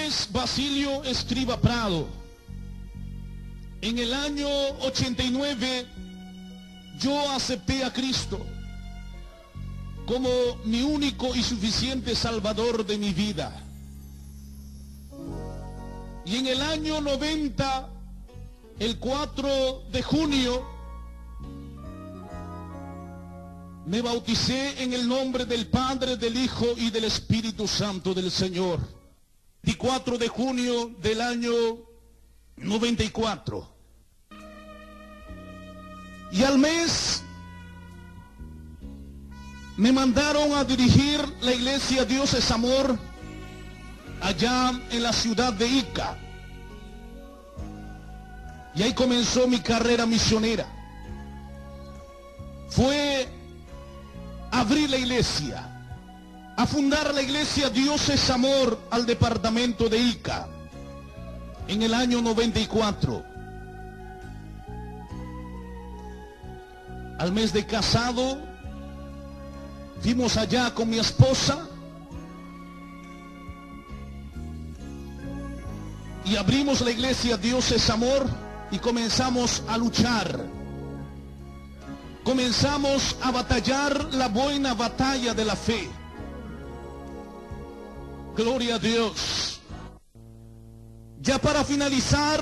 es Basilio Escriba Prado. En el año 89 yo acepté a Cristo como mi único y suficiente Salvador de mi vida. Y en el año 90, el 4 de junio, me bauticé en el nombre del Padre, del Hijo y del Espíritu Santo del Señor. 24 de junio del año 94. Y al mes me mandaron a dirigir la iglesia Dios es Amor allá en la ciudad de Ica. Y ahí comenzó mi carrera misionera. Fue abrir la iglesia, a fundar la iglesia Dios es Amor al departamento de Ica en el año 94. Al mes de casado fuimos allá con mi esposa y abrimos la iglesia Dios es Amor y comenzamos a luchar. Comenzamos a batallar la buena batalla de la fe. Gloria a Dios. Ya para finalizar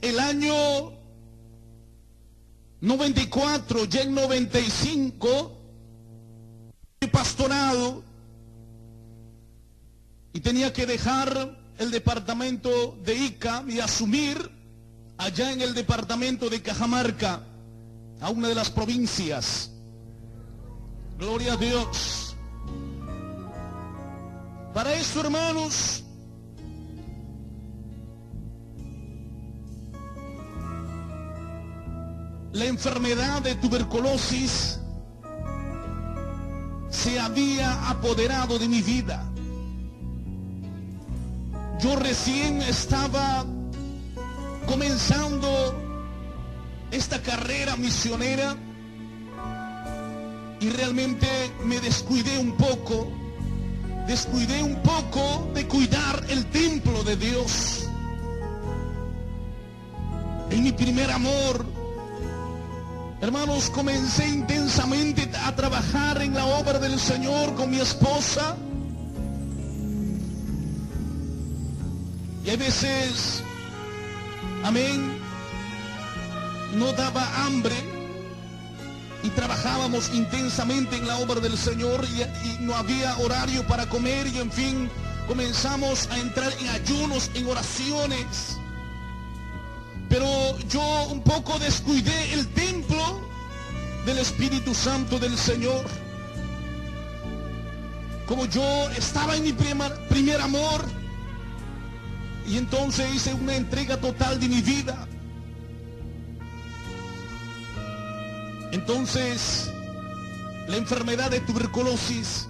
el año 94, ya en 95, he pastorado y tenía que dejar el departamento de Ica y asumir allá en el departamento de Cajamarca, a una de las provincias. Gloria a Dios. Para eso, hermanos, la enfermedad de tuberculosis se había apoderado de mi vida. Yo recién estaba comenzando esta carrera misionera y realmente me descuidé un poco de cuidar el templo de Dios. En mi primer amor, hermanos, comencé intensamente a trabajar en la obra del Señor con mi esposa. Y a veces, amén, no daba hambre y trabajábamos intensamente en la obra del Señor y no había horario para comer y en fin, comenzamos a entrar en ayunos, en oraciones. Pero yo un poco descuidé el templo del Espíritu Santo del Señor. Como yo estaba en mi primer amor y entonces hice una entrega total de mi vida. Entonces, la enfermedad de tuberculosis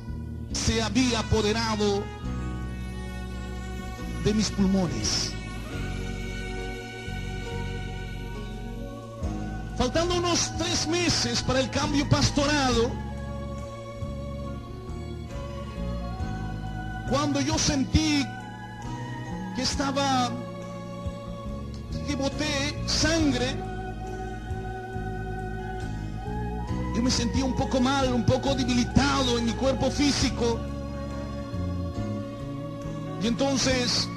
se había apoderado de mis pulmones. Faltando unos 3 meses para el cambio pastorado, cuando yo sentí que boté sangre, yo me sentía un poco mal, un poco debilitado en mi cuerpo físico. Y entonces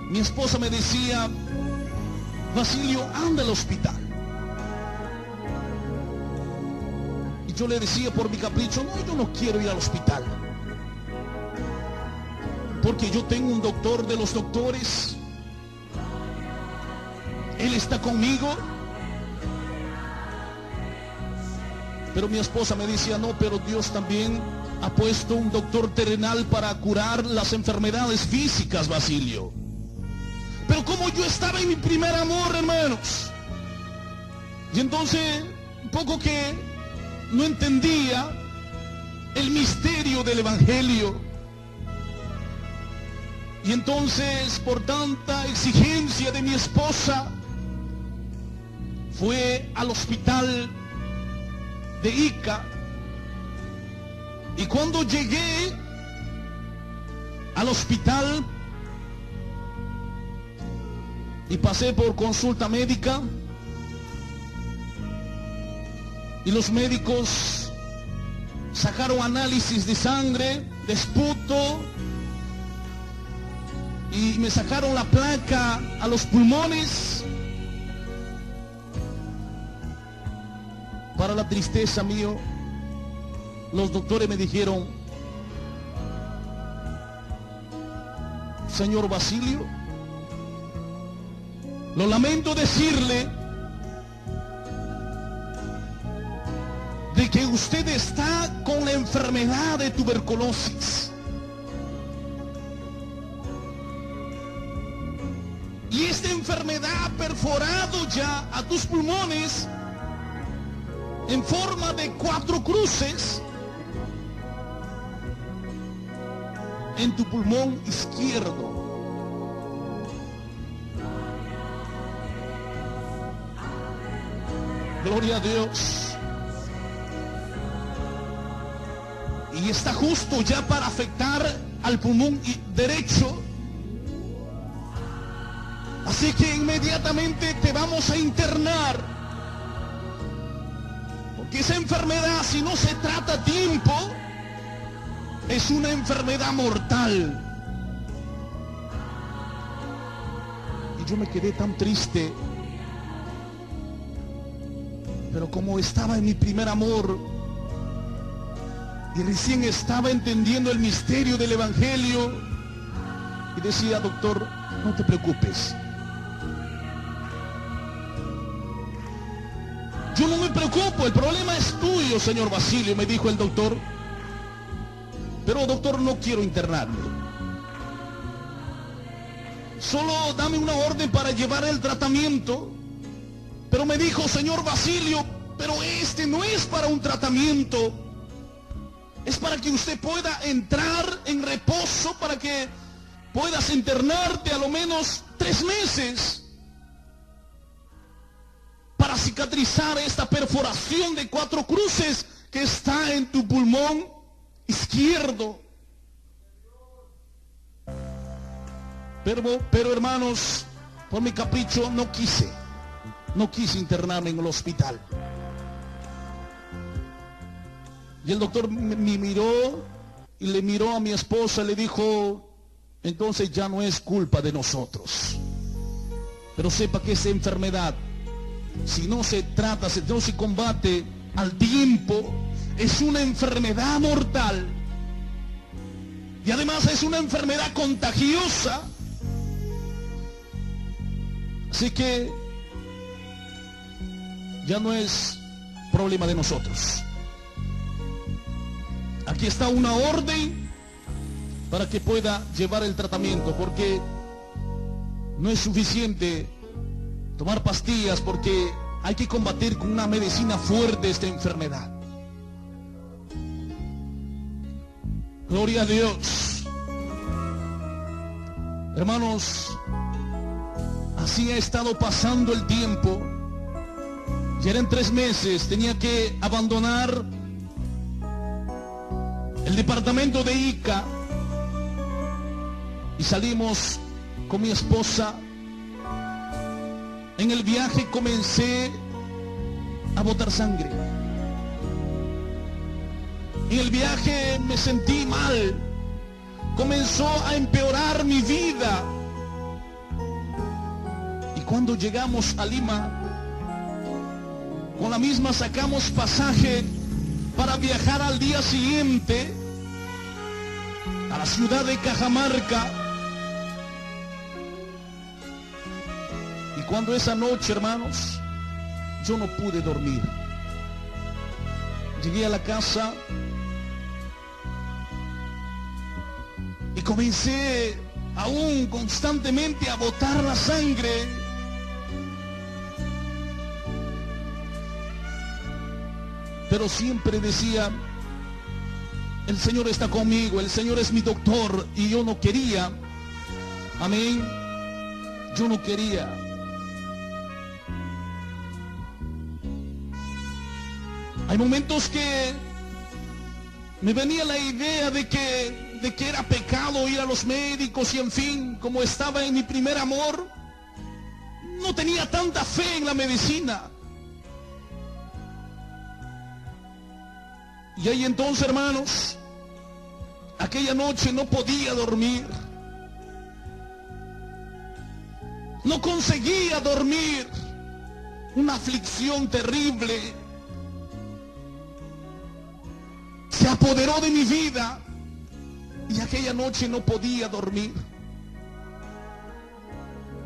mi esposa me decía: Basilio, anda al hospital. Y yo le decía por mi capricho: no, yo no quiero ir al hospital, porque yo tengo un doctor de los doctores, él está conmigo. Pero mi esposa me decía: no, pero Dios también ha puesto un doctor terrenal para curar las enfermedades físicas, Basilio. Pero como yo estaba en mi primer amor, hermanos, y entonces un poco que no entendía el misterio del evangelio, y entonces por tanta exigencia de mi esposa fue al hospital de Ica. Y cuando llegué al hospital, y pasé por consulta médica y los médicos sacaron análisis de sangre, de esputo, y me sacaron la placa a los pulmones. Para la tristeza mío, los doctores me dijeron: señor Basilio, lo lamento decirle de que usted está con la enfermedad de tuberculosis. Y esta enfermedad ha perforado ya a tus pulmones en forma de 4 cruces en tu pulmón izquierdo. Gloria a Dios. Y está justo ya para afectar al pulmón derecho. Así que inmediatamente te vamos a internar. Porque esa enfermedad, si no se trata a tiempo, es una enfermedad mortal. Y yo me quedé tan triste. Pero como estaba en mi primer amor y recién estaba entendiendo el misterio del evangelio, y decía: doctor, no te preocupes. Yo no me preocupo, el problema es tuyo, señor Basilio, me dijo el doctor. Pero doctor, no quiero internarme. Solo dame una orden para llevar el tratamiento. Pero me dijo: señor Basilio, pero este no es para un tratamiento. Es para que usted pueda entrar en reposo, para que puedas internarte a lo menos 3 meses. Para cicatrizar esta perforación de 4 cruces que está en tu pulmón izquierdo. Pero hermanos, por mi capricho no quise internarme en el hospital. Y el doctor me miró y le miró a mi esposa y le dijo: entonces ya no es culpa de nosotros. Pero sepa que esa enfermedad, si no se trata, si no se combate al tiempo, es una enfermedad mortal. Y además es una enfermedad contagiosa. Así que ya no es problema de nosotros. Aquí está una orden para que pueda llevar el tratamiento, porque no es suficiente tomar pastillas, porque hay que combatir con una medicina fuerte esta enfermedad. Gloria a Dios. Hermanos, así ha estado pasando el tiempo. Ya eran 3 meses, tenía que abandonar el departamento de Ica y salimos con mi esposa. En el viaje comencé a botar sangre. En el viaje me sentí mal. Comenzó a empeorar mi vida. Y cuando llegamos a Lima, con la misma sacamos pasaje para viajar al día siguiente a la ciudad de Cajamarca. Y cuando esa noche, hermanos, yo no pude dormir. Llegué a la casa y comencé aún constantemente a botar la sangre. Pero siempre decía: el Señor está conmigo, el Señor es mi doctor. Y yo no quería, amén, yo no quería. Hay momentos que me venía la idea de que era pecado ir a los médicos y en fin, como estaba en mi primer amor, no tenía tanta fe en la medicina. Y ahí entonces, hermanos, aquella noche no podía dormir. No conseguía dormir. Una aflicción terrible se apoderó de mi vida. Y aquella noche no podía dormir.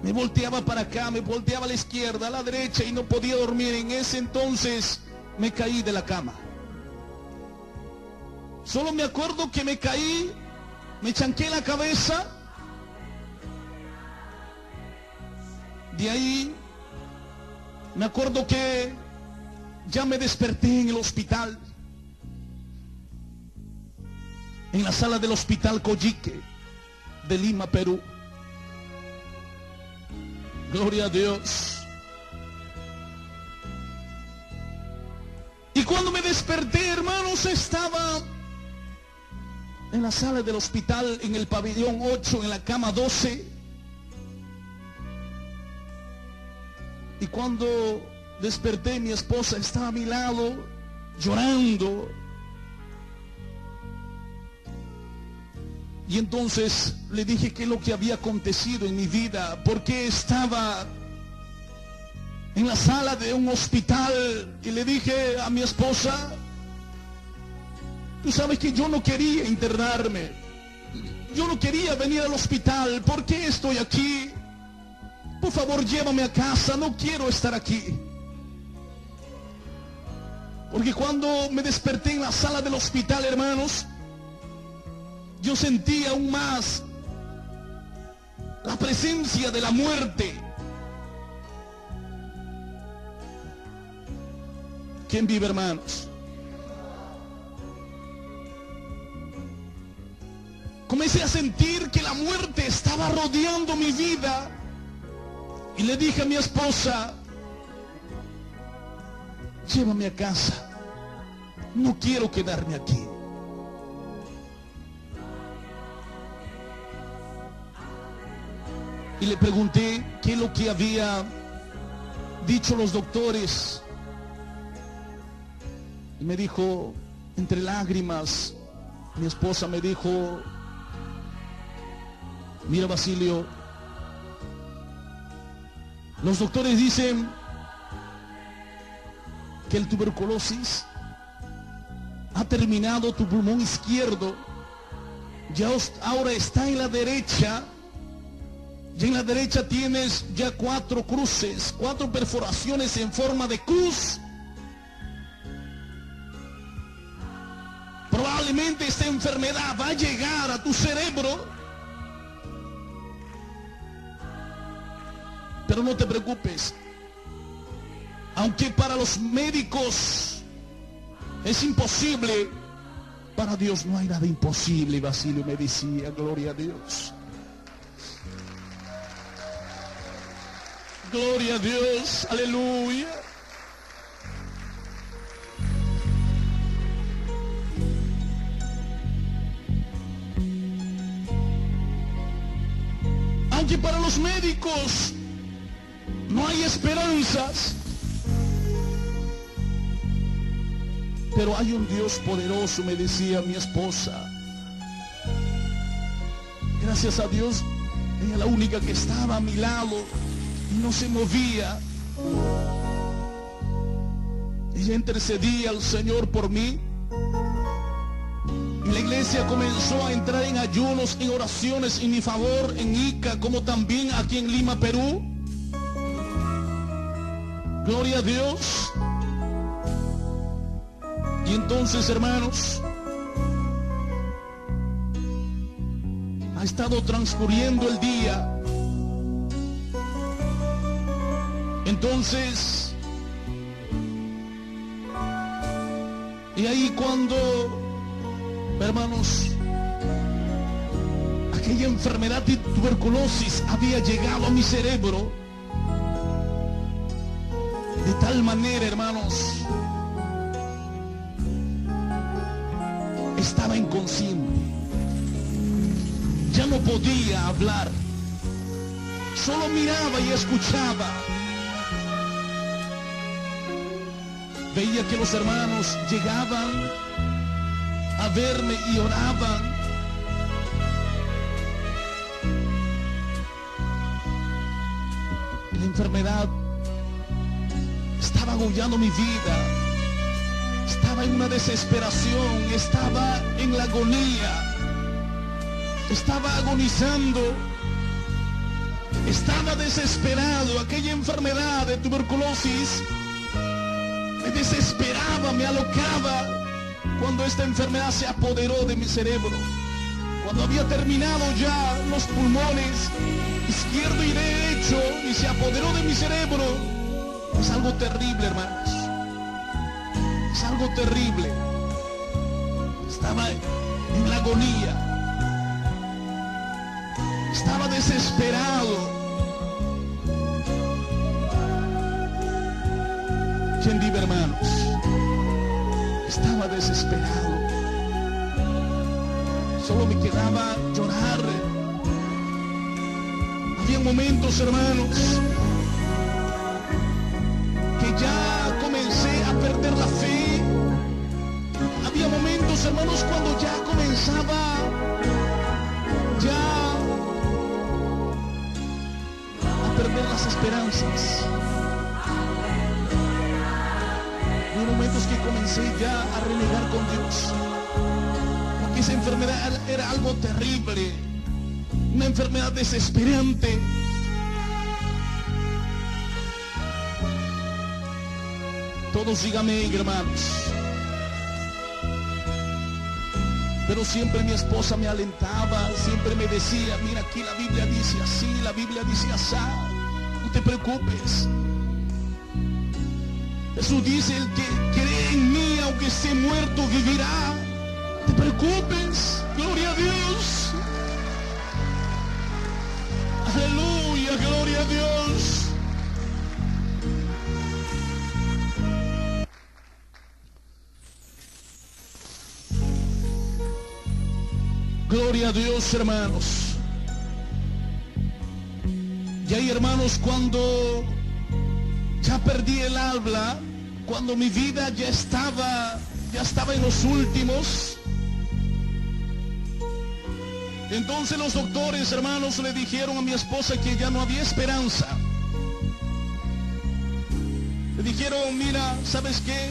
Me volteaba para acá, me volteaba a la izquierda, a la derecha y no podía dormir. En ese entonces me caí de la cama. Solo me acuerdo que me caí, me chanqué la cabeza. De ahí me acuerdo que ya me desperté en el hospital. En la sala del hospital Coyique de Lima, Perú. Gloria a Dios. Y cuando me desperté, hermanos, estaba en la sala del hospital, en el pabellón 8, en la cama 12. Y cuando desperté, mi esposa estaba a mi lado, llorando. Y entonces le dije qué es lo que había acontecido en mi vida, por qué estaba en la sala de un hospital. Y le dije a mi esposa, tú sabes que yo no quería internarme, yo no quería venir al hospital, ¿por qué estoy aquí? Por favor, llévame a casa, no quiero estar aquí. Porque cuando me desperté en la sala del hospital, hermanos, yo sentí aún más la presencia de la muerte. ¿Quién vive, hermanos? Comencé a sentir que la muerte estaba rodeando mi vida. Y le dije a mi esposa, llévame a casa, no quiero quedarme aquí. Y le pregunté qué es lo que había dicho los doctores. Y me dijo, entre lágrimas, mi esposa me dijo, mira, Basilio, los doctores dicen que el tuberculosis ha terminado tu pulmón izquierdo, ya ahora está en la derecha. Y en la derecha tienes ya 4 cruces, 4 perforaciones en forma de cruz. Probablemente esta enfermedad va a llegar a tu cerebro. Pero no te preocupes. Aunque para los médicos es imposible, para Dios no hay nada imposible. Basilio me decía, gloria a Dios. Gloria a Dios, aleluya. Aunque para los médicos no hay esperanzas, pero hay un Dios poderoso, me decía mi esposa. Gracias a Dios, ella la única que estaba a mi lado. No se movía. Ella intercedía al Señor por mí. Y la iglesia comenzó a entrar en ayunos, en oraciones en mi favor, en Ica, como también aquí en Lima, Perú. Gloria a Dios. Y entonces, hermanos, ha estado transcurriendo el día. Entonces, y ahí cuando, hermanos, aquella enfermedad de tuberculosis había llegado a mi cerebro, de tal manera, hermanos, estaba inconsciente, ya no podía hablar. Solo miraba y escuchaba. Veía que los hermanos llegaban a verme y oraban. La enfermedad estaba agobiando mi vida. Estaba en una desesperación, estaba en la agonía, estaba agonizando, estaba desesperado. Aquella enfermedad de tuberculosis me desesperaba, me alocaba. Cuando esta enfermedad se apoderó de mi cerebro, cuando había terminado ya los pulmones izquierdo y derecho y se apoderó de mi cerebro, es algo terrible, hermanos. Es algo terrible. Estaba en la agonía. Estaba desesperado. ¿Quién vive, hermanos? Estaba desesperado. Solo me quedaba llorar. Había momentos, hermanos, que ya comencé a perder la fe. Había momentos, hermanos, cuando ya comenzaba ya a perder las esperanzas. Había momentos que comencé ya a renegar con Dios, porque esa enfermedad era algo terrible, una enfermedad desesperante. Todos díganme, hermanos. Pero siempre mi esposa me alentaba, siempre me decía, mira, aquí la Biblia dice así, la Biblia dice así, no te preocupes. Jesús dice, el que cree en mí, aunque esté muerto, vivirá. No te preocupes, gloria a Dios. Aleluya, gloria a Dios. Gloria a Dios, hermanos. Y ahí, hermanos, cuando ya perdí el habla, cuando mi vida ya estaba en los últimos, entonces los doctores, hermanos, le dijeron a mi esposa que ya no había esperanza. Le dijeron, mira, ¿sabes qué?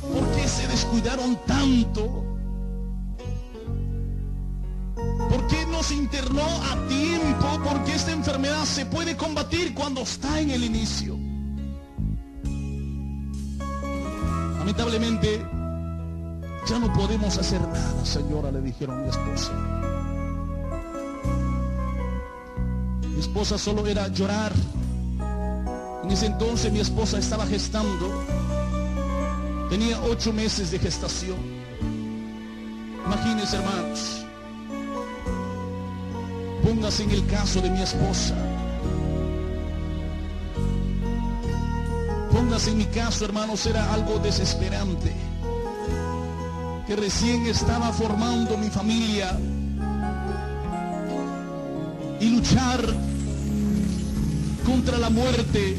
¿Por qué se descuidaron tanto? ¿Por qué no se internó a tiempo? Porque esta enfermedad se puede combatir cuando está en el inicio. Lamentablemente, ya no podemos hacer nada, señora, le dijeron a mi esposa. Mi esposa solo era llorar. En ese entonces mi esposa estaba gestando. Tenía 8 meses de gestación. Imagínense, hermanos. Póngase en el caso de mi esposa. Póngase en mi caso, hermanos, era algo desesperante. Que recién estaba formando mi familia. Y luchar contra la muerte,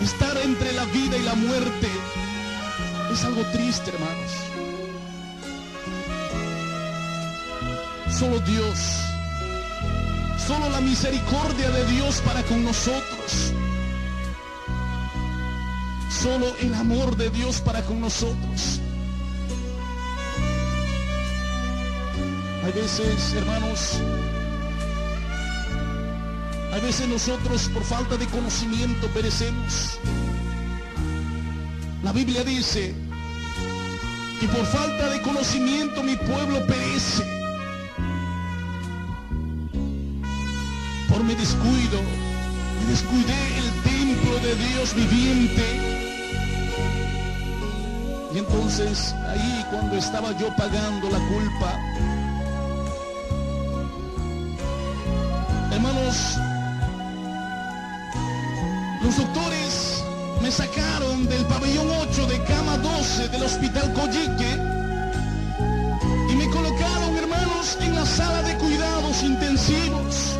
estar entre la vida y la muerte, es algo triste, hermanos. Solo Dios, solo la misericordia de Dios para con nosotros, solo el amor de Dios para con nosotros. Hay veces, hermanos, a veces nosotros por falta de conocimiento perecemos. La Biblia dice que por falta de conocimiento mi pueblo perece. Por mi descuido, me descuidé el templo de Dios viviente. Y entonces ahí cuando estaba yo pagando la culpa, hermanos, los doctores me sacaron del pabellón 8 de cama 12 del hospital Coyique y me colocaron, hermanos, en la sala de cuidados intensivos.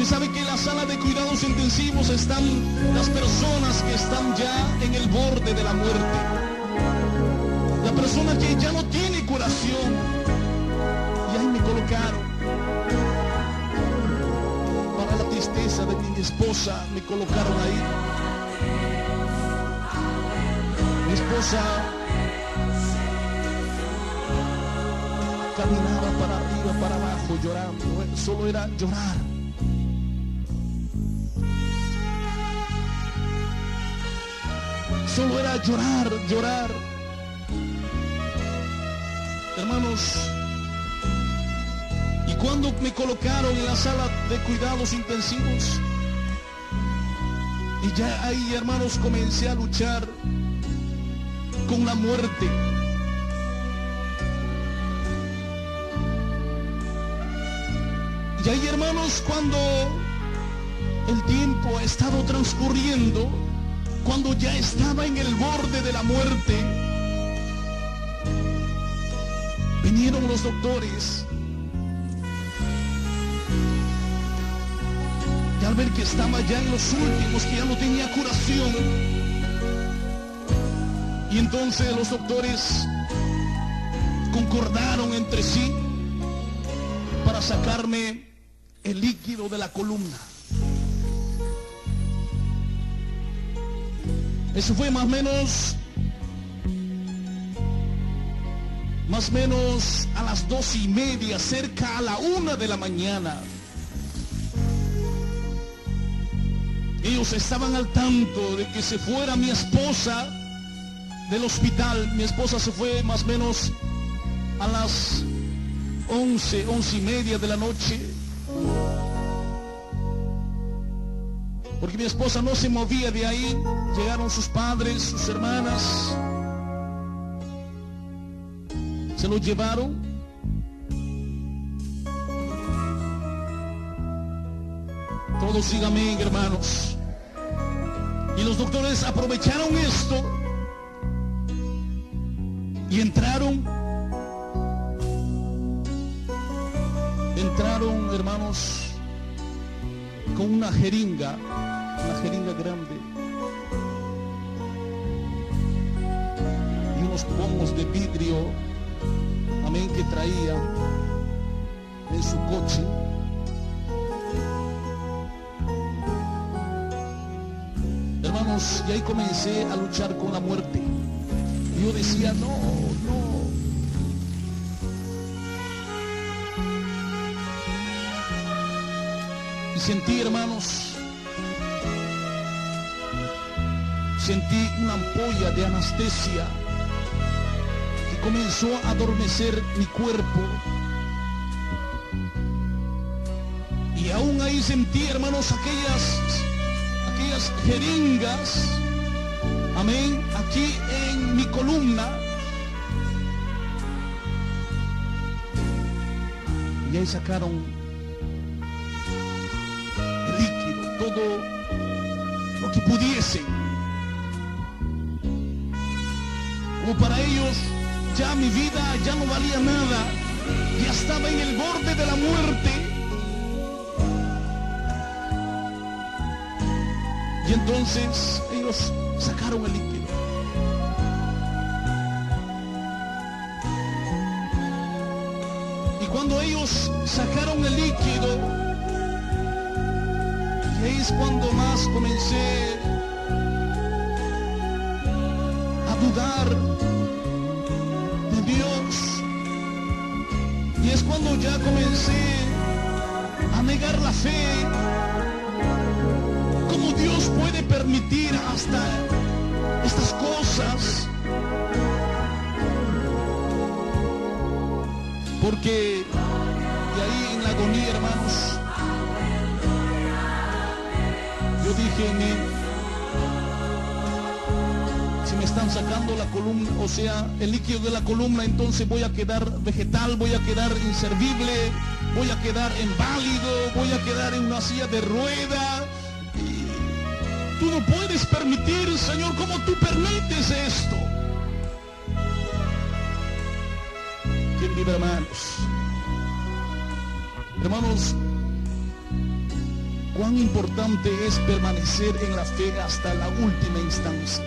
sabe que en la sala de cuidados intensivos están las personas que están ya en el borde de la muerte. La persona que ya no tiene curación. Y ahí me colocaron. Para la tristeza de mi esposa, me colocaron ahí. Mi esposa caminaba para arriba, para abajo, llorando. Solo era llorar. Solo era llorar, llorar. Hermanos, y cuando me colocaron en la sala de cuidados intensivos, y ya ahí, hermanos, comencé a luchar con la muerte. Y ahí, hermanos, cuando el tiempo ha estado transcurriendo, cuando ya estaba en el borde de la muerte, vinieron los doctores. Y al ver que estaba ya en los últimos, que ya no tenía curación, y entonces los doctores concordaron entre sí para sacarme el líquido de la columna. Eso fue más o menos a las 2:30, cerca a la 1 de la mañana. Ellos estaban al tanto de que se fuera mi esposa del hospital. Mi esposa se fue más o menos a las 11:30 de la noche. Porque mi esposa no se movía de ahí. Llegaron sus padres, sus hermanas. Se lo llevaron. Todos díganme, hermanos. Y los doctores aprovecharon esto y entraron, hermanos, con una jeringa grande y unos pomos de vidrio, amén, que traía en su coche. Hermanos, y ahí comencé a luchar con la muerte. Y yo decía, no. Y sentí, hermanos, una ampolla de anestesia que comenzó a adormecer mi cuerpo. Y aún ahí sentí, hermanos, aquellas jeringas, amén, aquí en mi columna. Y ahí sacaron el líquido, todo lo que pudiesen. Como para ellos ya mi vida ya no valía nada, ya estaba en el borde de la muerte. Y entonces ellos sacaron el líquido. Y cuando ellos sacaron el líquido, y ahí es cuando más comencé a dudar de Dios. Y es cuando ya comencé a negar la fe. ¿Cómo Dios puede permitir hasta estas cosas? Porque de ahí en la agonía, hermanos, yo dije, si me están sacando la columna, o sea, el líquido de la columna, entonces voy a quedar vegetal, voy a quedar inservible, voy a quedar inválido, voy a quedar en una silla de rueda. Tú no puedes permitir, Señor, ¿cómo tú permites esto? ¿Quién vive, hermanos? Hermanos, cuán importante es permanecer en la fe hasta la última instancia.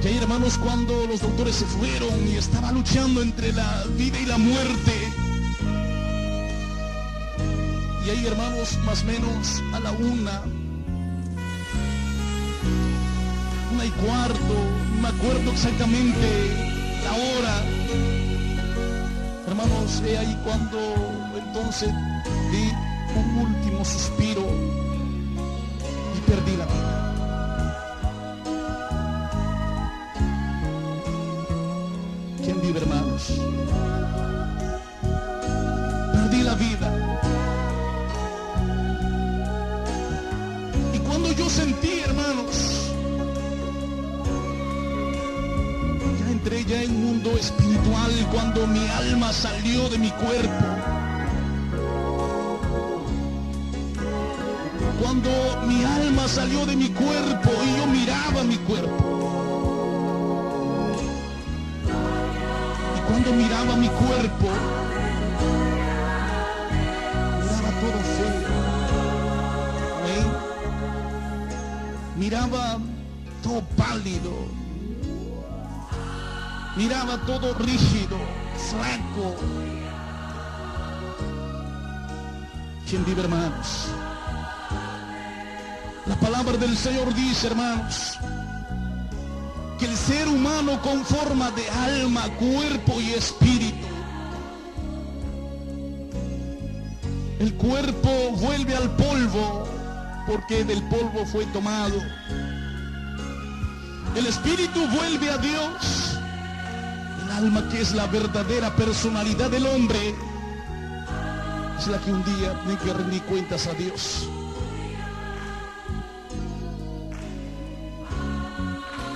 Y ahí, hermanos, cuando los doctores se fueron y estaba luchando entre la vida y la muerte, y ahí, hermanos, más o menos a la 1:15, no me acuerdo exactamente la hora, hermanos, he ahí cuando entonces di un último suspiro y perdí la vida. ¿Quién vive, hermanos? Perdí la vida. Y cuando yo sentí, hermanos, ya entré ya en un mundo espiritual, cuando mi alma salió de mi cuerpo, cuando mi alma salió de mi cuerpo y yo miraba mi cuerpo, cuando miraba mi cuerpo, miraba todo feo, ¿eh? Miraba todo pálido, miraba todo rígido, flaco. ¿Quién vive, hermanos? La palabra del Señor dice, hermanos, que el ser humano con forma de alma, cuerpo y espíritu, el cuerpo vuelve al polvo porque del polvo fue tomado. El espíritu vuelve a Dios. El alma, que es la verdadera personalidad del hombre, es la que un día tiene que rendir cuentas a Dios.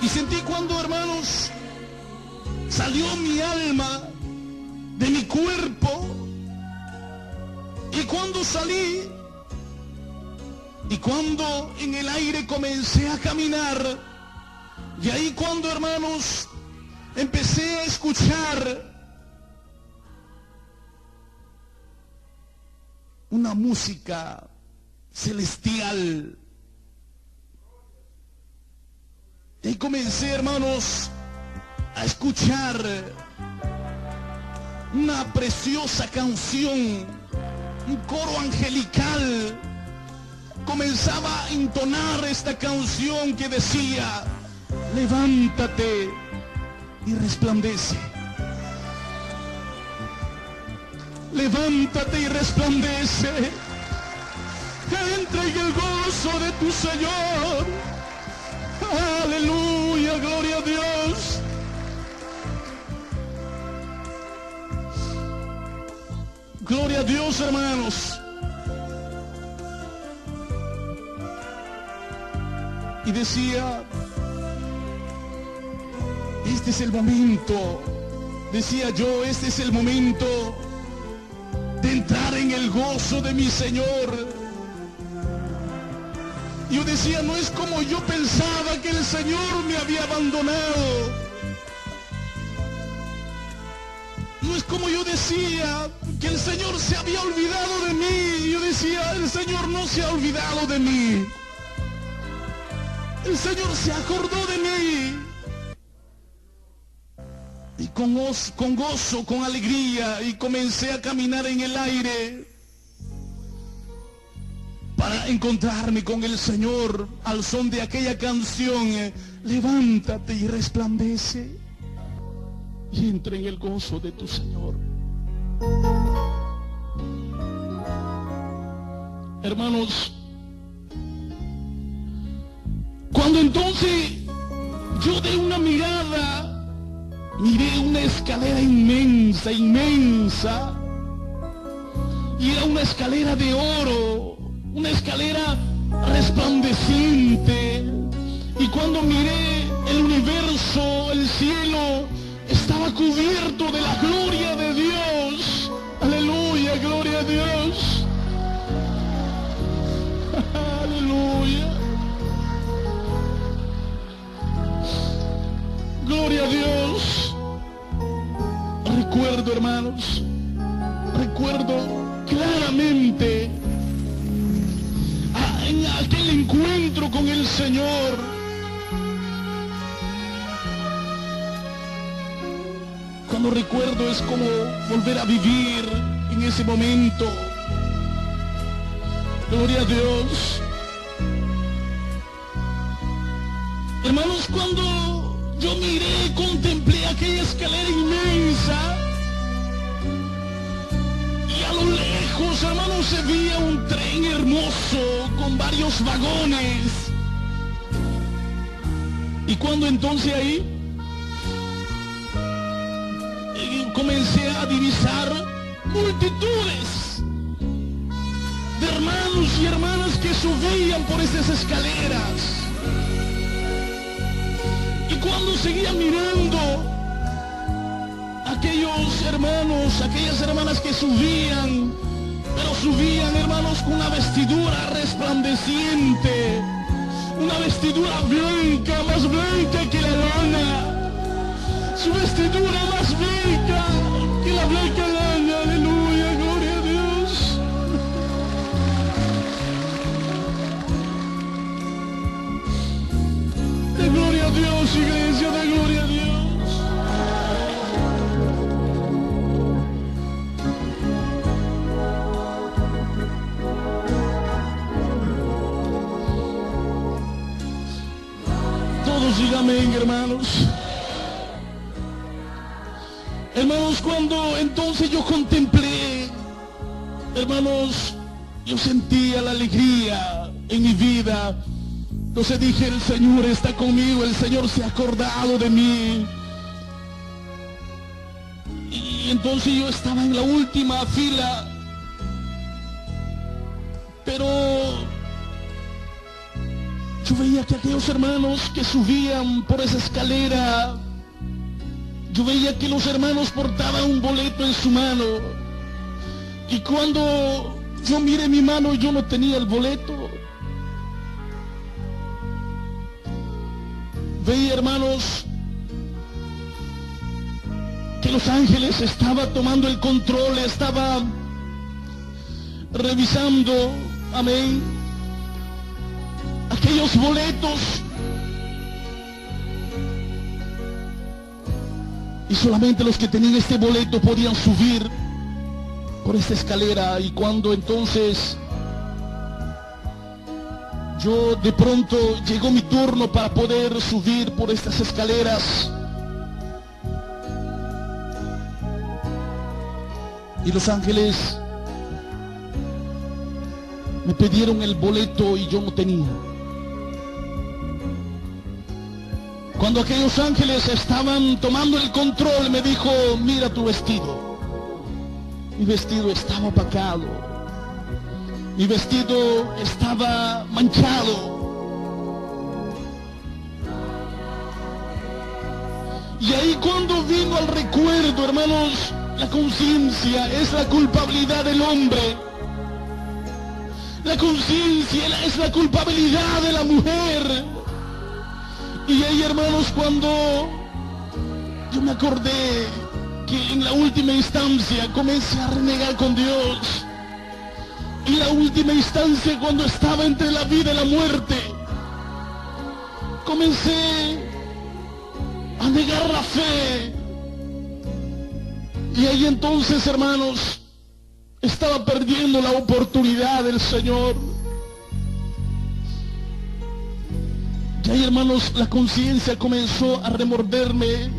Y sentí cuando, hermanos, salió mi alma de mi cuerpo, y cuando salí, y cuando en el aire comencé a caminar, y ahí cuando, hermanos, empecé a escuchar una música celestial. Y comencé, hermanos, a escuchar una preciosa canción, un coro angelical. Comenzaba a entonar esta canción que decía: levántate y resplandece. Levántate y resplandece. Entra en el gozo de tu Señor. Aleluya, gloria a Dios. Gloria a Dios, hermanos. Y decía, este es el momento, decía yo, este es el momento de entrar en el gozo de mi Señor. Yo decía, no es como yo pensaba, que el Señor me había abandonado. No es como yo decía, que el Señor se había olvidado de mí. Yo decía, el Señor no se ha olvidado de mí. El Señor se acordó de mí. Y con gozo, con alegría, y comencé a caminar en el aire para encontrarme con el Señor al son de aquella canción: levántate y resplandece, y entra en el gozo de tu Señor. Hermanos, cuando entonces yo de una mirada miré una escalera inmensa, inmensa, y era una escalera de oro, una escalera resplandeciente. Y cuando miré el universo, el cielo, estaba cubierto de la gloria de Dios. Aleluya, gloria a Dios. Aleluya. Gloria a Dios. Recuerdo, hermanos, recuerdo claramente en aquel encuentro con el Señor. Cuando recuerdo es como volver a vivir en ese momento. Gloria a Dios. Hermanos, cuando yo miré, contemplé aquella escalera inmensa, y a lo lejos, hermanos, se veía un tren hermoso con varios vagones. Y cuando entonces ahí comencé a divisar multitudes de hermanos y hermanas que subían por esas escaleras. Y cuando seguía mirando aquellos hermanos, aquellas hermanas que subían, pero subían, hermanos, con una vestidura resplandeciente, una vestidura blanca, más blanca que la lana, su vestidura más blanca que la blanca lana. Aleluya, gloria a Dios. De gloria a Dios, iglesia, de gloria a Dios. Todos digan amén, hermanos. Hermanos, cuando entonces yo contemplé, hermanos, yo sentía la alegría en mi vida. Entonces dije, el Señor está conmigo, el Señor se ha acordado de mí. Y entonces yo estaba en la última fila, pero yo veía que aquellos hermanos que subían por esa escalera, yo veía que los hermanos portaban un boleto en su mano. Y cuando yo miré mi mano, yo no tenía el boleto. Veía, hermanos, que los ángeles estaban tomando el control, estaban revisando, amén, aquellos boletos. Y solamente los que tenían este boleto podían subir por esta escalera. Y cuando entonces yo de pronto llegó mi turno para poder subir por estas escaleras, y los ángeles me pidieron el boleto y yo no tenía. Cuando aquellos ángeles estaban tomando el control, me dijo, mira tu vestido. Mi vestido estaba opacado. Mi vestido estaba manchado. Y ahí cuando vino al recuerdo, hermanos, la conciencia es la culpabilidad del hombre. La conciencia es la culpabilidad de la mujer. Y ahí, hermanos, cuando yo me acordé que en la última instancia comencé a renegar con Dios. En la última instancia, cuando estaba entre la vida y la muerte, comencé a negar la fe. Y ahí entonces, hermanos, estaba perdiendo la oportunidad del Señor. Y ahí, hermanos, la conciencia comenzó a remorderme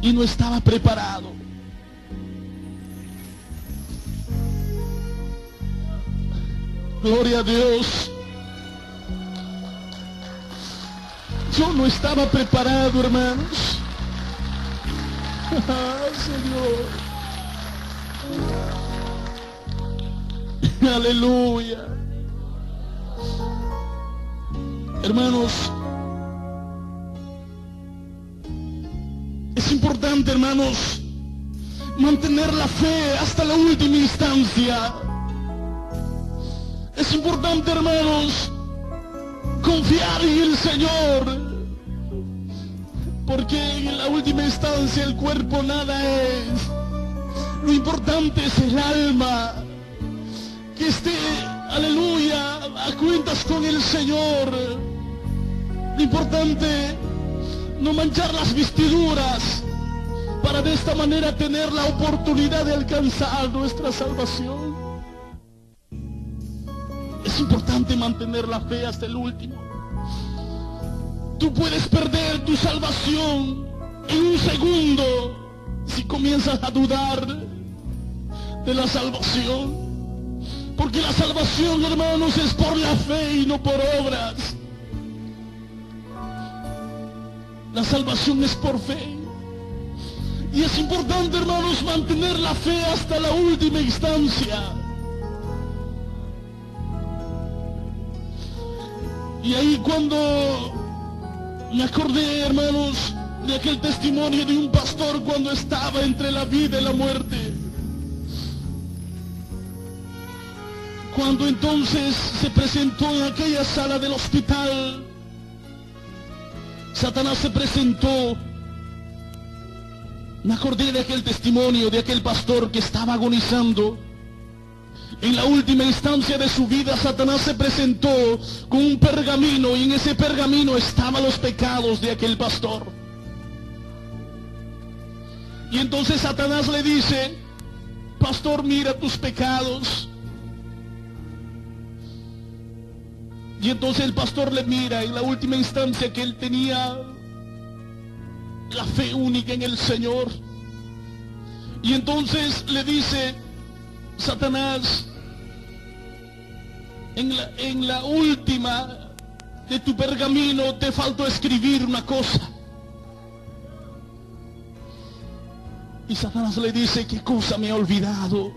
y no estaba preparado. Gloria a Dios. Yo no estaba preparado, hermanos. Señor. Aleluya. Hermanos, es importante, hermanos, mantener la fe hasta la última instancia. Es importante, hermanos, confiar en el Señor, porque en la última instancia el cuerpo nada es. Lo importante es el alma, que esté, aleluya, a cuentas con el Señor. Lo importante, no manchar las vestiduras, para de esta manera tener la oportunidad de alcanzar nuestra salvación. Es importante mantener la fe hasta el último. Tú puedes perder tu salvación en un segundo si comienzas a dudar de la salvación. Porque la salvación, hermanos, es por la fe y no por obras. La salvación es por fe. Y es importante, hermanos, mantener la fe hasta la última instancia. Y ahí cuando me acordé, hermanos, de aquel testimonio de un pastor cuando estaba entre la vida y la muerte. Cuando entonces se presentó en aquella sala del hospital, Satanás se presentó. Me acordé de aquel testimonio de aquel pastor que estaba agonizando. En la última instancia de su vida, Satanás se presentó con un pergamino y en ese pergamino estaban los pecados de aquel pastor. Y entonces Satanás le dice: pastor, mira tus pecados. Y entonces el pastor le mira en la última instancia que él tenía la fe única en el Señor. Y entonces le dice Satanás: en la última de tu pergamino te faltó escribir una cosa. Y Satanás le dice: ¿qué cosa me he olvidado?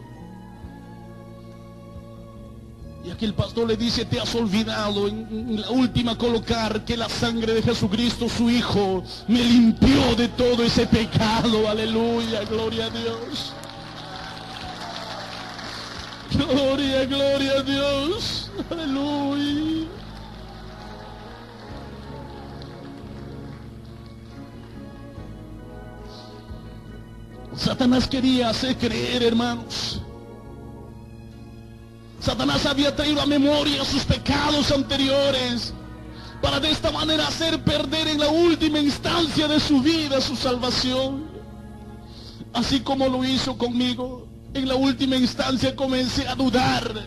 Y aquel pastor le dice: te has olvidado en la última colocar que la sangre de Jesucristo, su Hijo, me limpió de todo ese pecado. Aleluya, gloria a Dios. Gloria, gloria a Dios. Aleluya. Satanás quería hacer creer, hermanos. Satanás había traído a memoria sus pecados anteriores para de esta manera hacer perder en la última instancia de su vida su salvación. Así como lo hizo conmigo. En la última instancia comencé a dudar,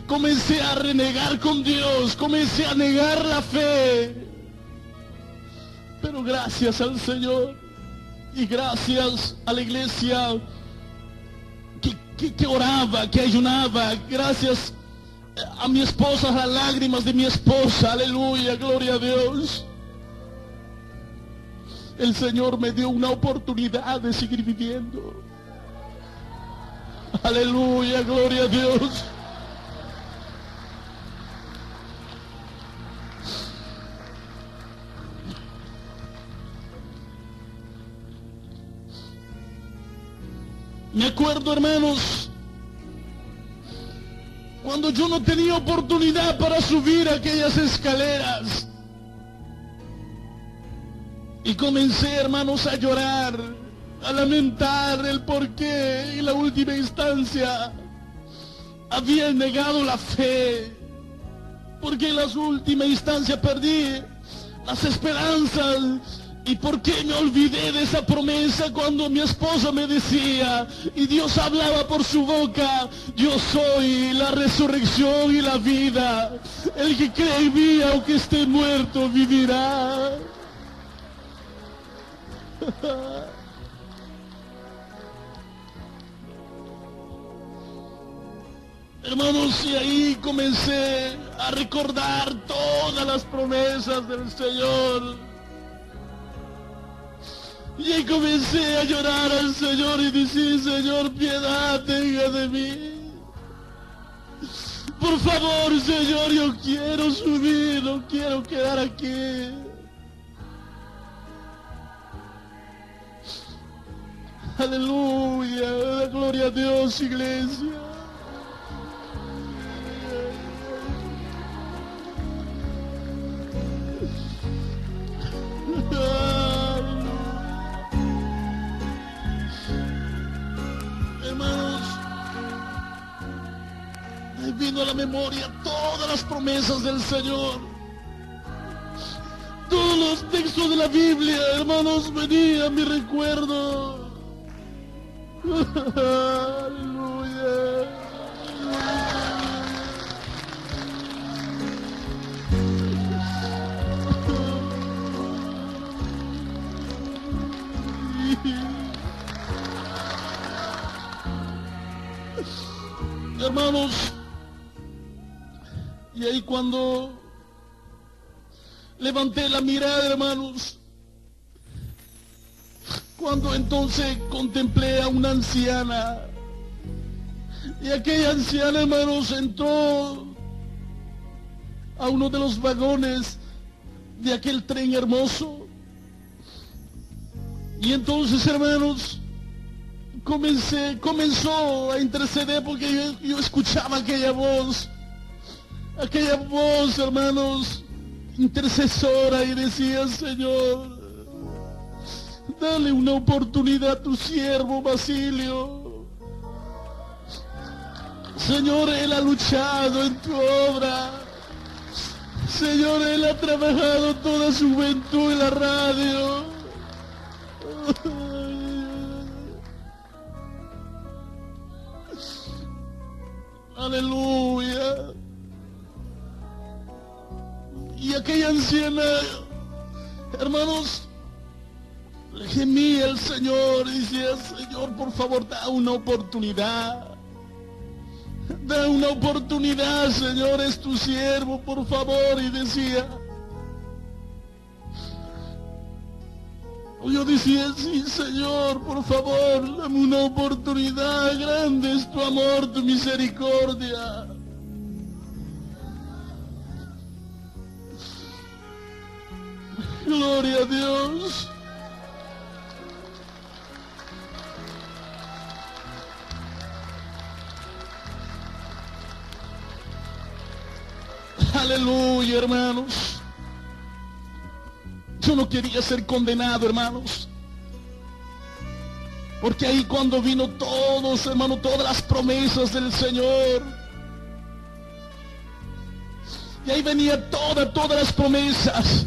comencé a renegar con Dios, comencé a negar la fe. Pero gracias al Señor y gracias a la iglesia que oraba, que ayunaba, gracias a mi esposa, a las lágrimas de mi esposa, aleluya, gloria a Dios, el Señor me dio una oportunidad de seguir viviendo. Aleluya, gloria a Dios. Me acuerdo, hermanos, cuando yo no tenía oportunidad para subir aquellas escaleras. Y comencé, hermanos, a llorar, a lamentar el por qué en la última instancia había negado la fe. Porque en la última instancia perdí las esperanzas. ¿Y por qué me olvidé de esa promesa cuando mi esposa me decía, y Dios hablaba por su boca: yo soy la resurrección y la vida, el que cree en mí aunque esté muerto vivirá? Hermanos, y ahí comencé a recordar todas las promesas del Señor. Y ahí comencé a llorar al Señor y decir: Señor, piedad tenga de mí. Por favor, Señor, yo quiero subir, no quiero quedar aquí. Aleluya, gloria a Dios, iglesia. hermanos, me vino a la memoria todas las promesas del Señor. Todos los textos de la Biblia, hermanos, venían a mi recuerdo. Aleluya. Hermanos, y ahí cuando levanté la mirada, hermanos, cuando entonces contemplé a una anciana, y aquella anciana, hermanos, entró a uno de los vagones de aquel tren hermoso, y entonces, hermanos, comenzó a interceder, porque yo escuchaba aquella voz, hermanos, intercesora, y decía: Señor, dale una oportunidad a tu siervo Basilio. Señor, él ha luchado en tu obra. Señor, él ha trabajado toda su juventud en la radio. Aleluya. Y aquella anciana, hermanos, gemía al Señor y decía: Señor, por favor, da una oportunidad. Da una oportunidad, Señor, es tu siervo, por favor. Y decía, yo decía: sí, Señor, por favor, dame una oportunidad. Grande es tu amor, tu misericordia. Gloria a Dios. Aleluya, hermanos. Yo no quería ser condenado, hermanos, porque ahí cuando vino todos, hermanos, todas las promesas del Señor, y ahí venía todas las promesas,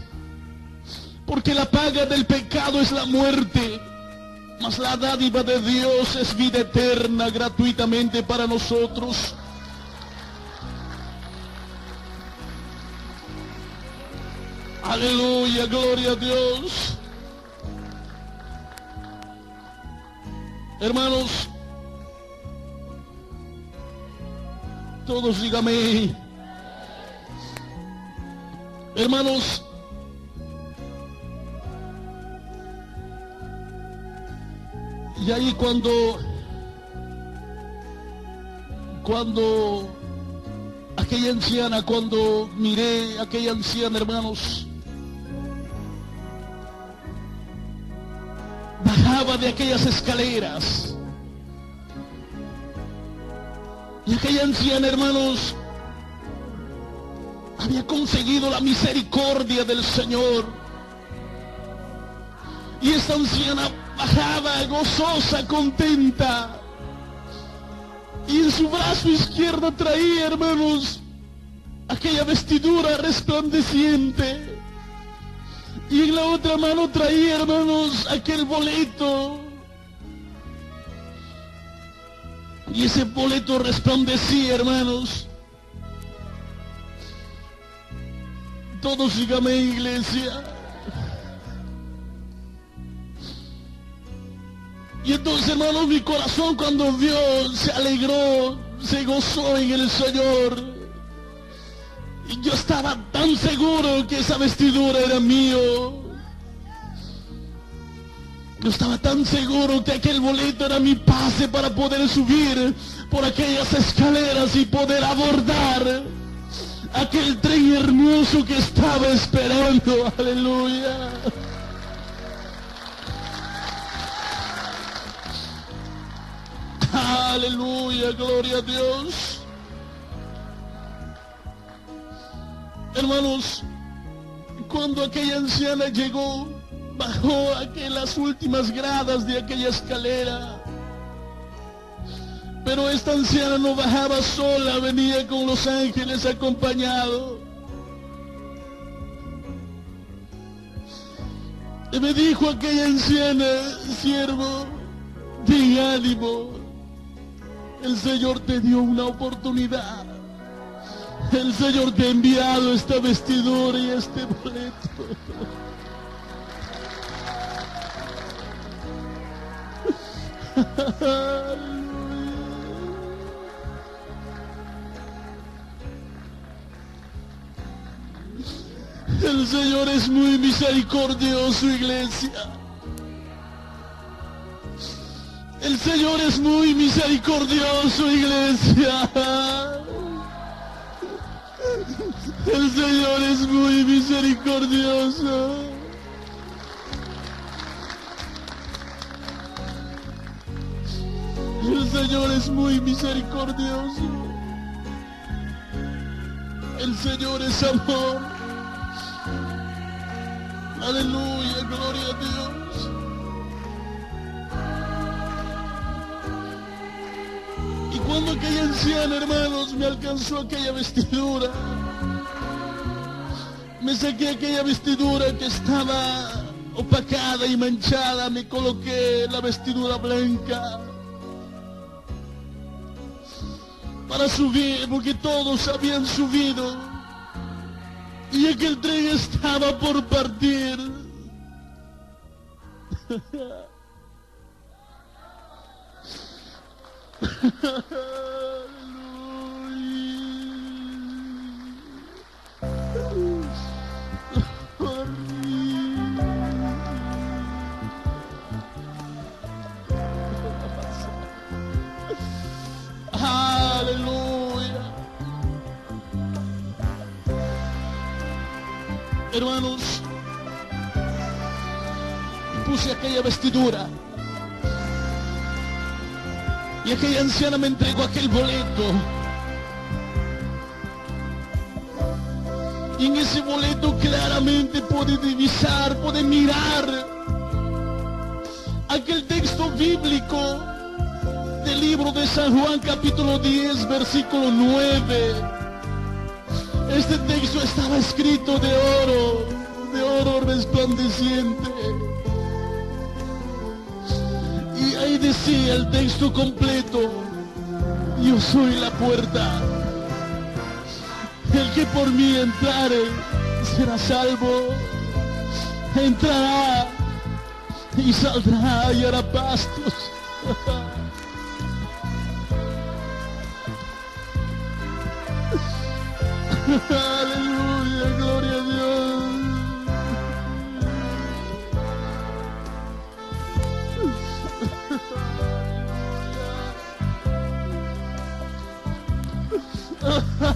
porque la paga del pecado es la muerte, mas la dádiva de Dios es vida eterna gratuitamente para nosotros. Aleluya, gloria a Dios. Hermanos, todos dígame. Hermanos, y ahí cuando aquella anciana, cuando miré a aquella anciana, hermanos, bajaba de aquellas escaleras, y aquella anciana, hermanos, había conseguido la misericordia del Señor, y esta anciana bajaba gozosa, contenta, y en su brazo izquierdo traía, hermanos, aquella vestidura resplandeciente, y en la otra mano traía, hermanos, aquel boleto, y ese boleto resplandecía, hermanos. Todos síganme, iglesia. Y entonces, hermanos, mi corazón cuando vio, se alegró, se gozó en el Señor. Y yo estaba tan seguro que esa vestidura era mío. Yo estaba tan seguro que aquel boleto era mi pase para poder subir por aquellas escaleras y poder abordar aquel tren hermoso que estaba esperando. Aleluya. Aleluya, gloria a Dios. Hermanos, cuando aquella anciana llegó, bajó las últimas gradas de aquella escalera, Pero esta anciana no bajaba sola, venía con los ángeles acompañado. Y me dijo aquella anciana: siervo, ten ánimo, el Señor te dio una oportunidad. El Señor te ha enviado esta vestidura y este boleto. El Señor es muy misericordioso, iglesia. El Señor es muy misericordioso, iglesia. El Señor es muy misericordioso. El Señor es muy misericordioso. El Señor es amor. Aleluya, gloria a Dios. Y cuando aquella anciana, hermanos, me alcanzó aquella vestidura, me saqué aquella vestidura que estaba opacada y manchada, me coloqué la vestidura blanca para subir, porque todos habían subido y aquel tren estaba por partir. Aleluya. Hermanos, puse aquella vestidura y aquella anciana me entregó aquel boleto. Y en ese boleto claramente puede divisar, puede mirar aquel texto bíblico del libro de San Juan, capítulo 10, versículo 9. Este texto estaba escrito de oro resplandeciente. Y ahí decía el texto completo: yo soy la puerta. El que por mí entrare será salvo. Entrará y saldrá y hará pastos. Aleluya, gloria a Dios.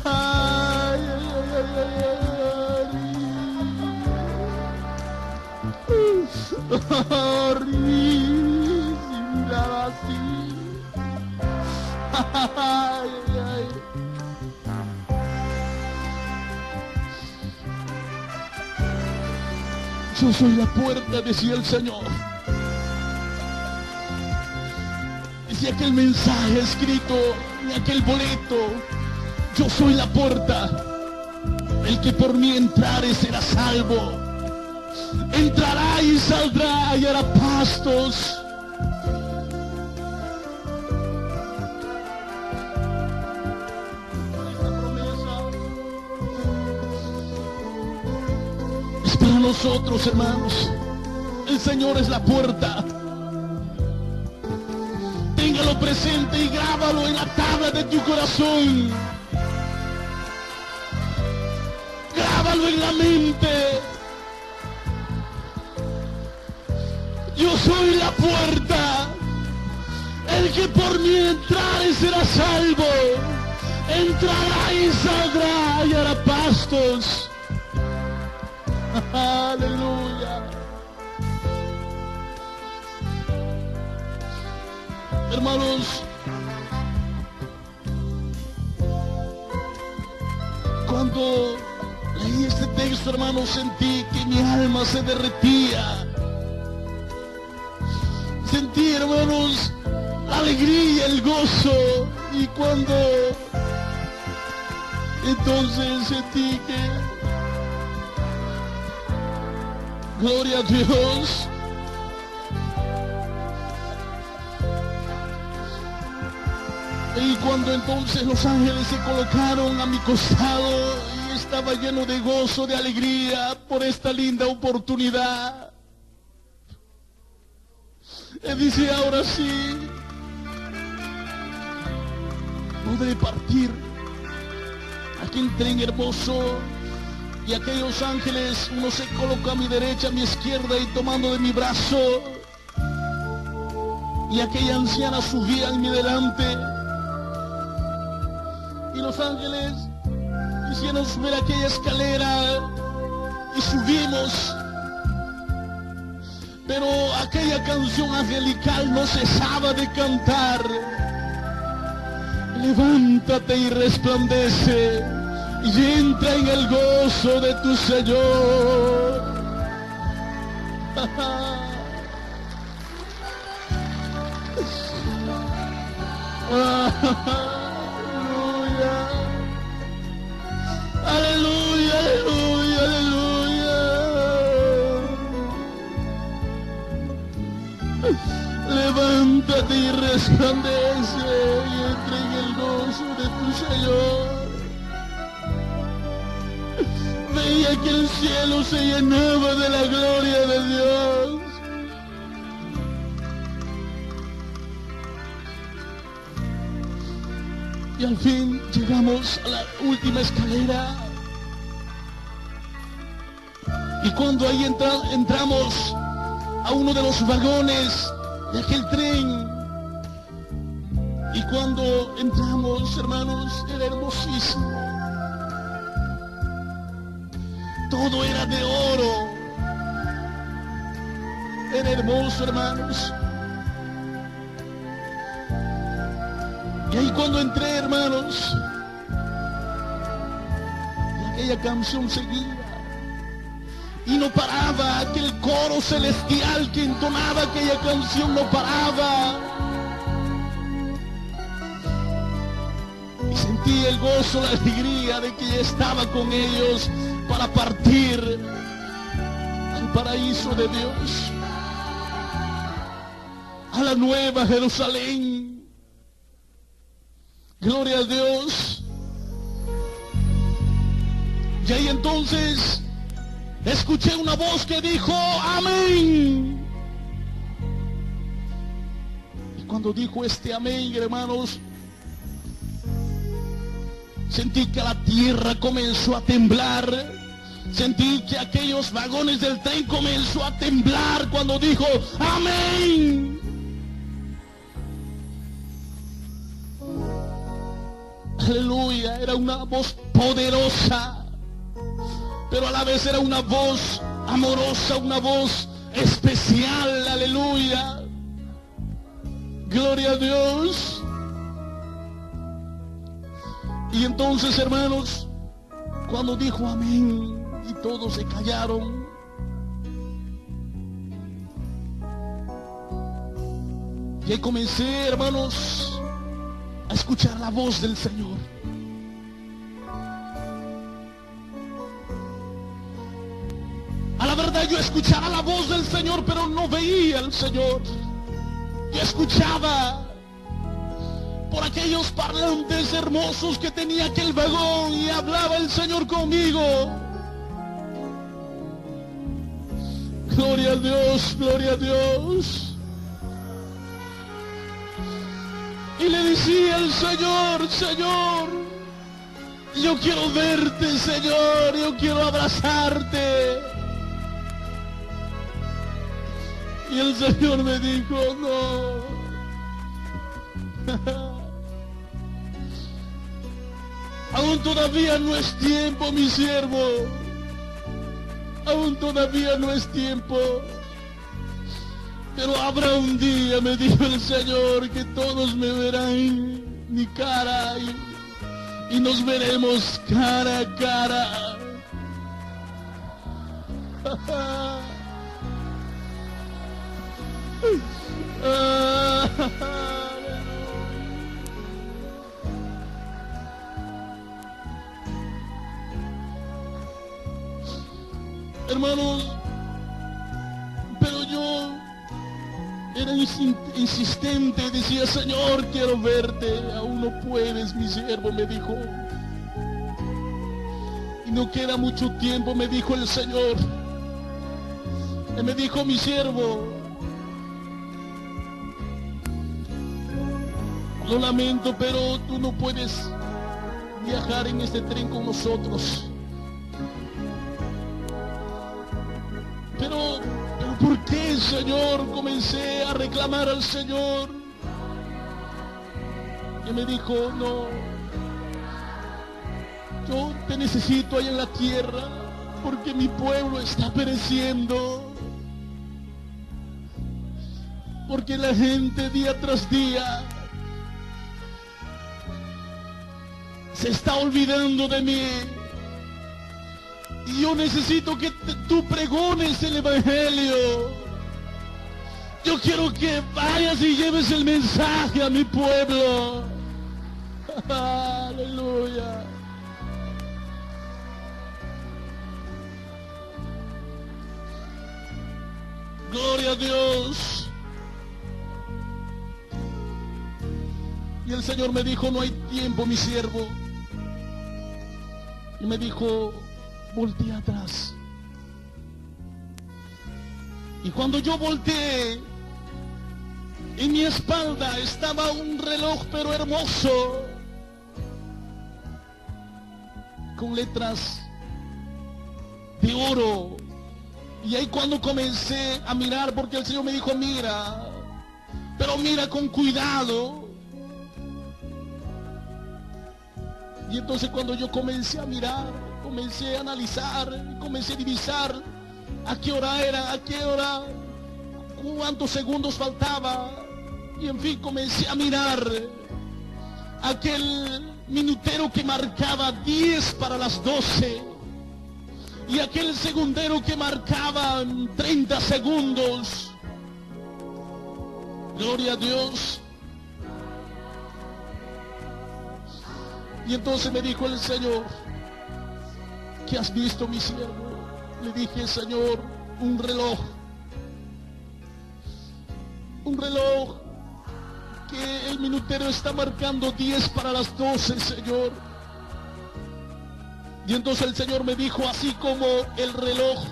Ay, ay, ay, ay. Yo soy la puerta, decía el Señor. Decía aquel mensaje escrito en aquel boleto: yo soy la puerta. El que por mí entrare será salvo. Entrará y saldrá y hará pastos. Para nosotros, hermanos, el Señor es la puerta. Téngalo presente y grábalo en la tabla de tu corazón. Grábalo en la mente. Yo soy la puerta. El que por mí entrare será salvo. Entrará y saldrá y hará pastos. Aleluya. Hermanos, cuando leí este texto, hermanos, sentí que mi alma se derretía. Sentí, hermanos, la alegría, el gozo. Y cuando entonces sentí que, gloria a Dios, y cuando entonces los ángeles se colocaron a mi costado y estaba lleno de gozo, de alegría por esta linda oportunidad, y dice, ahora sí podré partir. Aquel tren hermoso, y aquellos ángeles, uno se colocó a mi derecha, a mi izquierda, y tomando de mi brazo, y aquella anciana subía en mi delante, y los ángeles hicieron subir aquella escalera y subimos, pero aquella canción angelical no cesaba de cantar. Levántate y resplandece y entra en el gozo de tu Señor. Aleluya, aleluya, aleluya. Levántate y resplandece y entra en el gozo de tu Señor. Veía que el cielo se llenaba de la gloria de Dios. Y al fin llegamos a la última escalera. Y cuando ahí entramos a uno de los vagones de aquel tren, y cuando entramos, hermanos, era hermosísimo. Todo era de oro. Era hermoso, hermanos. Y ahí cuando entré, hermanos, y aquella canción seguía. Y no paraba, aquel coro celestial que entonaba aquella canción no paraba. Y sentí el gozo, la alegría de que ya estaba con ellos para partir al paraíso de Dios, a la nueva Jerusalén. Gloria a Dios. Y ahí entonces escuché una voz que dijo, amén. Y cuando dijo este amén, hermanos, sentí que la tierra comenzó a temblar. Sentí que aquellos vagones del tren comenzó a temblar cuando dijo, amén. Aleluya, era una voz poderosa, pero a la vez era una voz amorosa, una voz especial. Aleluya, gloria a Dios. Y entonces, hermanos, cuando dijo amén y todos se callaron, y ahí comencé, hermanos, a escuchar la voz del Señor. A la verdad, yo escuchaba la voz del Señor, pero no veía al Señor. Yo escuchaba por aquellos parlantes hermosos que tenía aquel vagón, y hablaba el Señor conmigo. Gloria a Dios, gloria a Dios. Y le decía al Señor, Señor, yo quiero verte, Señor, yo quiero abrazarte. Y el Señor me dijo, no. Aún todavía no es tiempo, mi siervo. Aún todavía no es tiempo. Pero habrá un día, me dijo el Señor, que todos me verán mi cara y nos veremos cara a cara. hermanos, pero yo era insistente, decía, Señor, quiero verte. Aún no puedes, mi siervo, me dijo. Y no queda mucho tiempo, me dijo el Señor. Y me dijo, mi siervo, lo lamento, pero tú no puedes viajar en este tren con nosotros. Pero ¿por qué, Señor? Comencé a reclamar al Señor. Y me dijo, no, yo te necesito ahí en la tierra, porque mi pueblo está pereciendo. Porque la gente día tras día se está olvidando de mí. Y yo necesito que tú pregones el Evangelio. Yo quiero que vayas y lleves el mensaje a mi pueblo. Aleluya. Gloria a Dios. Y el Señor me dijo, no hay tiempo, mi siervo. Y me dijo, voltea atrás. Y cuando yo volteé, en mi espalda estaba un reloj, pero hermoso, con letras de oro. Y ahí cuando comencé a mirar, porque el Señor me dijo, mira, pero mira con cuidado. Y entonces cuando yo comencé a mirar, comencé a analizar, comencé a divisar a qué hora era, a qué hora, cuántos segundos faltaba. Y en fin, comencé a mirar aquel minutero que marcaba 10 para las 12 y aquel segundero que marcaba 30 segundos. Gloria a Dios. Y entonces me dijo el Señor, ¿qué has visto, mi siervo? Le dije, Señor, un reloj. Un reloj que el minutero está marcando 10 para las 12, Señor. Y entonces el Señor me dijo, así como el reloj,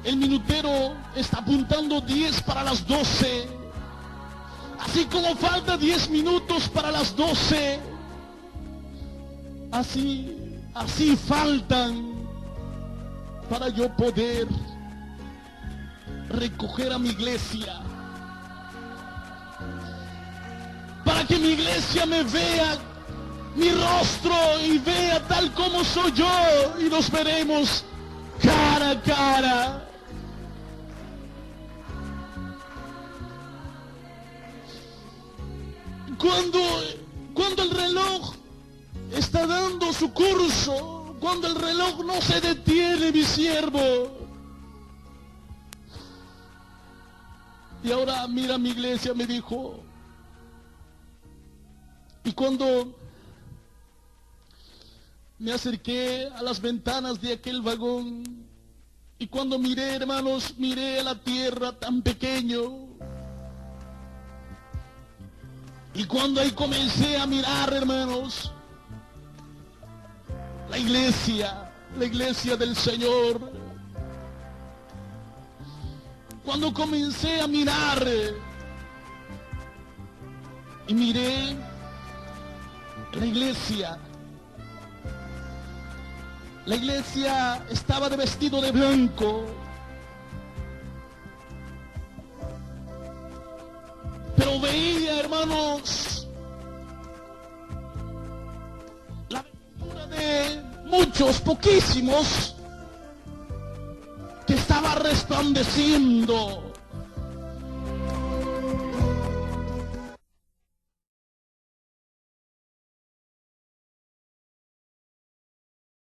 el minutero está apuntando 10 para las 12, así como falta 10 minutos para las 12, así faltan para yo poder recoger a mi iglesia, para que mi iglesia me vea, mi rostro, y vea tal como soy yo, y nos veremos cara a cara. Cuando el reloj está dando su curso, cuando el reloj no se detiene, mi siervo. Y ahora mira, mi iglesia, me dijo. Y cuando me acerqué a las ventanas de aquel vagón, y cuando miré, hermanos, miré a la tierra tan pequeño. Y cuando ahí comencé a mirar, hermanos, la iglesia del Señor. Cuando comencé a mirar y miré la iglesia estaba de vestido de blanco, pero veía, hermanos, la vestidura de muchos, poquísimos, que estaba resplandeciendo.